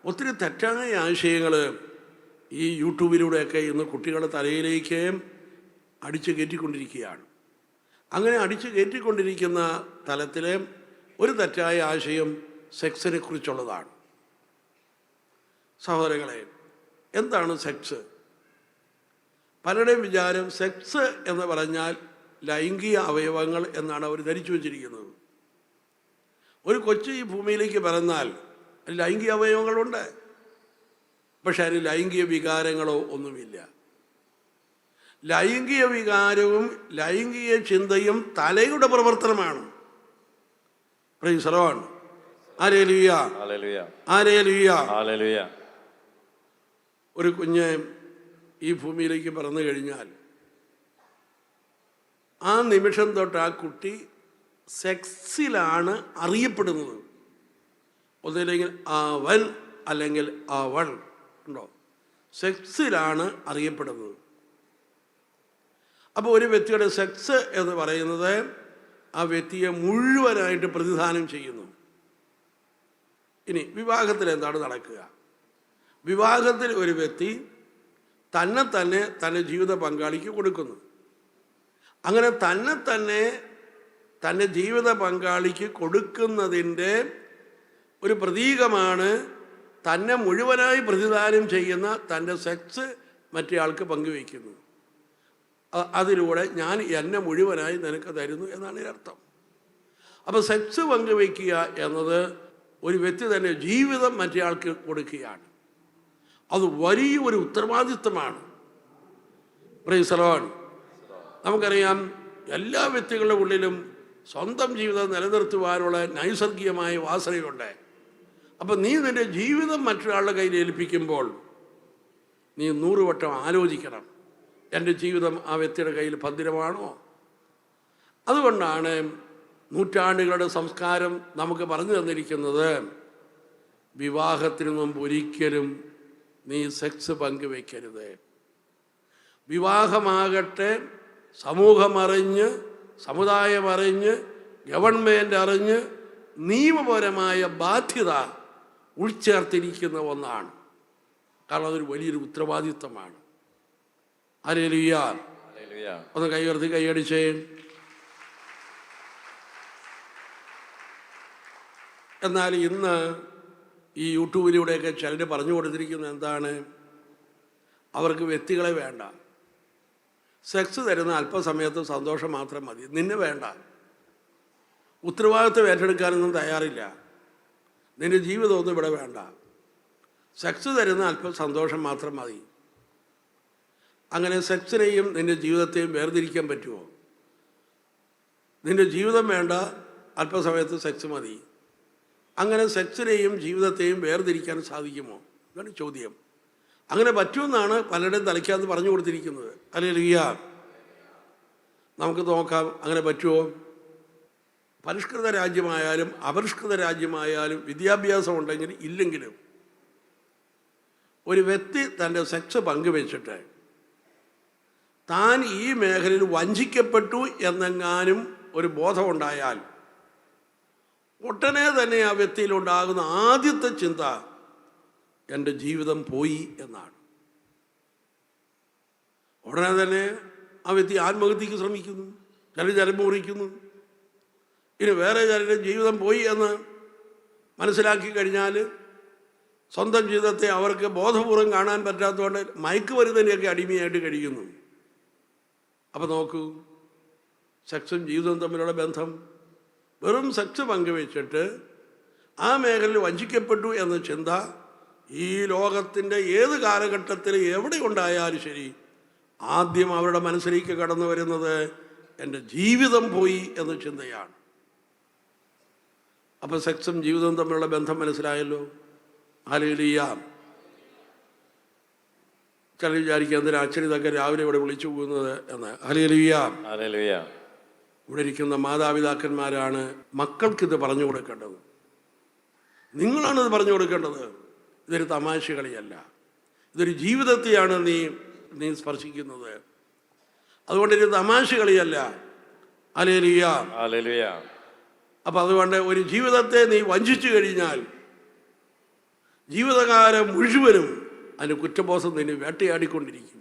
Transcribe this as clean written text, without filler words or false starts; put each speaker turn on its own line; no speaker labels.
ഒത്തിരി തെറ്റായ ആശയങ്ങൾ ഈ യൂട്യൂബിലൂടെയൊക്കെ ഇന്ന് കുട്ടികളുടെ തലയിലേക്ക് അടിച്ചു കയറ്റിക്കൊണ്ടിരിക്കുകയാണ്. അങ്ങനെ അടിച്ചു കയറ്റിക്കൊണ്ടിരിക്കുന്ന തലത്തിൽ ഒരു തെറ്റായ ആശയം സെക്സിനെ കുറിച്ചുള്ളതാണ്. സഹോദരങ്ങളെ, എന്താണ് സെക്സ്? പലരുടെയും വിചാരം സെക്സ് എന്ന് പറഞ്ഞാൽ ലൈംഗിക അവയവങ്ങൾ എന്നാണ് അവർ ധരിച്ചു വച്ചിരിക്കുന്നത്. ഒരു കൊച്ചു ഈ ഭൂമിയിലേക്ക് പിറന്നാൽ ലൈംഗിക അവയവങ്ങളുണ്ട്, പക്ഷെ അതിന് ലൈംഗിക വികാരങ്ങളോ ഒന്നുമില്ല. ലൈംഗിക വികാരവും ലൈംഗിക ചിന്തയും തലയുടെ പ്രവർത്തനമാണ്. Praise the Lord. Hallelujah, hallelujah, hallelujah. ഒരു കുഞ്ഞ് ഈ ഭൂമിയിലേക്ക് പിറന്നു കഴിഞ്ഞാൽ ആ നിമിഷം തൊട്ട് ആ കുട്ടി സെക്സിലാണ് അറിയപ്പെടുന്നത്. ഒന്നില്ലെങ്കിൽ അവൻ അല്ലെങ്കിൽ അവൾ ഉണ്ടോ, സെക്സിലാണ് അറിയപ്പെടുന്നത്. അപ്പോൾ ഒരു വ്യക്തിയുടെ സെക്സ് എന്ന് പറയുന്നത് ആ വ്യക്തിയെ മുഴുവനായിട്ട് പ്രതിദാനം ചെയ്യുന്നു. ഇനി വിവാഹത്തിൽ എന്താണ് നടക്കുക? വിവാഹത്തിൽ ഒരു വ്യക്തി തന്നെ തൻ്റെ ജീവിത പങ്കാളിക്ക് കൊടുക്കുന്നു. അങ്ങനെ തൻ്റെ ജീവിത പങ്കാളിക്ക് കൊടുക്കുന്നതിൻ്റെ ഒരു പ്രതീകമാണ് തന്നെ മുഴുവനായി പ്രതിദാനം ചെയ്യുന്ന തൻ്റെ സെക്സ് മറ്റേയാൾക്ക് പങ്കുവയ്ക്കുന്നു. അതിലൂടെ ഞാൻ എന്നെ മുഴുവനായി നിനക്ക് തരുന്നു എന്നാണ് ഇതിനർത്ഥം. അപ്പോൾ സെക്സ് പങ്കുവയ്ക്കുക എന്നത് ഒരു വ്യക്തി തന്നെ ജീവിതം മറ്റേയാൾക്ക് കൊടുക്കുകയാണ്. അത് വലിയൊരു ഉത്തരവാദിത്വമാണ്. Praise the Lord. നമുക്കറിയാം, എല്ലാ വ്യക്തികളുടെ ഉള്ളിലും സ്വന്തം ജീവിതം നിലനിർത്തുവാനുള്ള നൈസർഗികമായ വാസനയുണ്ട്. അപ്പം നീ നിൻ്റെ ജീവിതം മറ്റൊരാളുടെ കയ്യിൽ ഏൽപ്പിക്കുമ്പോൾ നീ 100 വട്ടം ആലോചിക്കണം, എൻ്റെ ജീവിതം ആ വ്യക്തിയുടെ കയ്യിൽ ഭദ്രമാണോ? അതുകൊണ്ടാണ് നൂറ്റാണ്ടുകളുടെ സംസ്കാരം നമുക്ക് പറഞ്ഞു തന്നിരിക്കുന്നത്, വിവാഹത്തിന് മുമ്പ് ഒരിക്കലും നീ സെക്സ് പങ്കുവയ്ക്കരുത്. വിവാഹമാകട്ടെ സമൂഹം അറിഞ്ഞ്, സമുദായം അറിഞ്ഞ്, ഗവൺമെൻറ് അറിഞ്ഞ് നിയമപരമായ ബാധ്യത ഉൾച്ചേർത്തിരിക്കുന്ന ഒന്നാണ്. കാരണം അതൊരു വലിയൊരു ഉത്തരവാദിത്വമാണ്. ഹല്ലേലൂയ. ഒന്ന് കൈയുയർത്തി കൈയടിച്ചേ. എന്നാൽ ഇന്ന് ഈ യൂട്യൂബിലൂടെയൊക്കെ ചിലർ പറഞ്ഞു കൊടുത്തിരിക്കുന്നത് എന്താണ്? അവർക്ക് വ്യക്തികളെ വേണ്ട, സെക്സ് തരുന്ന അല്പസമയത്ത് സന്തോഷം മാത്രം മതി, നിന്നെ വേണ്ട, ഉത്തരവാദിത്വം ഏറ്റെടുക്കാനൊന്നും തയ്യാറില്ല, നിന്റെ ജീവിതമൊന്നും ഇവിടെ വേണ്ട, സെക്സ് തരുന്ന അല്പം സന്തോഷം മാത്രം മതി. അങ്ങനെ സെക്സിനെയും നിന്റെ ജീവിതത്തെയും വേർതിരിക്കാൻ പറ്റുമോ? നിന്റെ ജീവിതം വേണ്ട, അല്പസമയത്ത് സെക്സ് മതി. അങ്ങനെ സെക്സിനെയും ജീവിതത്തെയും വേർതിരിക്കാൻ സാധിക്കുമോ? ഇതാണ് ചോദ്യം. അങ്ങനെ പറ്റുമെന്നാണ് പലരുടെയും തലയ്ക്കകത്ത് പറഞ്ഞു കൊടുത്തിരിക്കുന്നത്. ഹല്ലേലൂയ. നമുക്ക് നോക്കാം, അങ്ങനെ പറ്റുമോ? പരിഷ്കൃത രാജ്യമായാലും അപരിഷ്കൃത രാജ്യമായാലും വിദ്യാഭ്യാസം ഉണ്ടെങ്കിൽ ഇല്ലെങ്കിലും ഒരു വ്യക്തി തൻ്റെ സെക്സ് പങ്കുവെച്ചിട്ട് താൻ ഈ മേഖലയിൽ വഞ്ചിക്കപ്പെട്ടു എന്നെങ്ങാനും ഒരു ബോധമുണ്ടായാൽ ഉടനെ തന്നെ ആ വ്യക്തിയിലുണ്ടാകുന്ന ആദ്യത്തെ ചിന്ത എൻ്റെ ജീവിതം പോയി എന്നാണ്. ഉടനെ തന്നെ ആ വ്യക്തി ആത്മഹത്യക്ക് ശ്രമിക്കുന്നു, ചിലർ ജലം മുറിക്കുന്നു. ഇനി വേറെ ചിലരുടെ ജീവിതം പോയി എന്ന് മനസ്സിലാക്കി കഴിഞ്ഞാൽ സ്വന്തം ജീവിതത്തെ അവർക്ക് ബോധപൂർവം കാണാൻ പറ്റാത്തതുകൊണ്ട് മയക്കുമരുന്നിനെയൊക്കെ അടിമയായിട്ട് കഴിയുന്നു. അപ്പം നോക്കൂ, സെക്സും ജീവിതവും തമ്മിലുള്ള ബന്ധം. വെറും സെക്സ് പങ്കുവെച്ചിട്ട് ആ മേഖലയിൽ വഞ്ചിക്കപ്പെട്ടു എന്ന ചിന്ത ഈ ലോകത്തിൻ്റെ ഏത് കാലഘട്ടത്തിൽ എവിടെ ഉണ്ടായാലും ശരി, ആദ്യം അവരുടെ മനസ്സിലേക്ക് കടന്നു വരുന്നത് എൻ്റെ ജീവിതം പോയി എന്ന ചിന്തയാണ്. അപ്പോൾ സെക്സും ജീവിതവും തമ്മിലുള്ള ബന്ധം മനസ്സിലായല്ലോ. ഹല്ലേലൂയ. ചിലർ വിചാരിക്കുക എന്തിനാ അച്ഛൻ ഇതൊക്കെ രാവിലെ ഇവിടെ വിളിച്ചു പോകുന്നത് എന്ന്. Hallelujah, hallelujah. ഇവിടെ ഇരിക്കുന്ന മാതാപിതാക്കന്മാരാണ് മക്കൾക്കിത് പറഞ്ഞു കൊടുക്കേണ്ടത്. നിങ്ങളാണിത് പറഞ്ഞു കൊടുക്കേണ്ടത്. ഇതൊരു തമാശ കളിയല്ല, ഇതൊരു ജീവിതത്തെയാണ് നീ സ്പർശിക്കുന്നത്. അതുകൊണ്ട് ഒരു തമാശ കളിയല്ല. ഹല്ലേലൂയ, ഹല്ലേലൂയ. അപ്പം അതുകൊണ്ട് ഒരു ജീവിതത്തെ നീ വഞ്ചിച്ചു കഴിഞ്ഞാൽ ജീവിതകാലം മുഴുവനും അതിന് കുറ്റബോധം തന്നെ വേട്ടയാടിക്കൊണ്ടിരിക്കും.